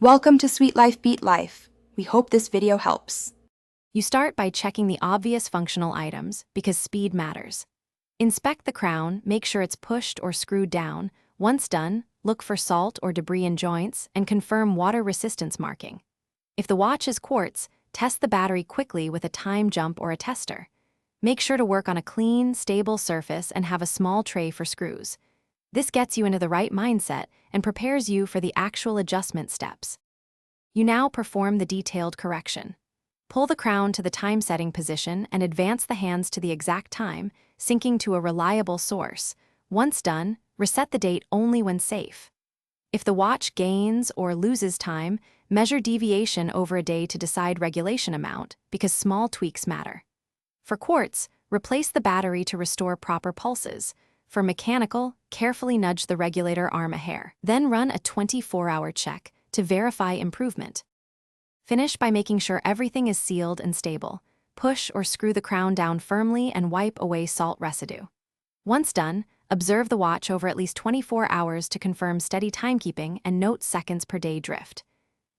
Welcome to Sweet Life Beat Life. We hope this video helps. You start by checking the obvious functional items because speed matters. Inspect the crown, make sure it's pushed or screwed down. Once done, look for salt or debris in joints and confirm water resistance marking. If the watch is quartz, test the battery quickly with a time jump or a tester. Make sure to work on a clean, stable surface and have a small tray for screws. This gets you into the right mindset and prepares you for the actual adjustment steps. You now perform the detailed correction. Pull the crown to the time setting position and advance the hands to the exact time, syncing to a reliable source. Once done, reset the date only when safe. If the watch gains or loses time, measure deviation over a day to decide regulation amount, because small tweaks matter. For quartz, replace the battery to restore proper pulses. For mechanical, carefully nudge the regulator arm a hair. Then run a 24-hour check to verify improvement. Finish by making sure everything is sealed and stable. Push or screw the crown down firmly and wipe away salt residue. Once done, observe the watch over at least 24 hours to confirm steady timekeeping and note seconds per day drift.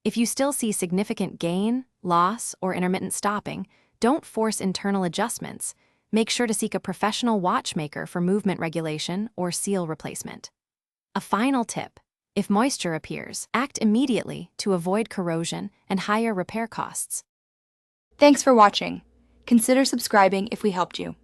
If you still see significant gain, loss, or intermittent stopping, don't force internal adjustments. Make sure to seek a professional watchmaker for movement regulation or seal replacement. A final tip: if moisture appears, act immediately to avoid corrosion and higher repair costs. Thanks for watching. Consider subscribing if we helped you.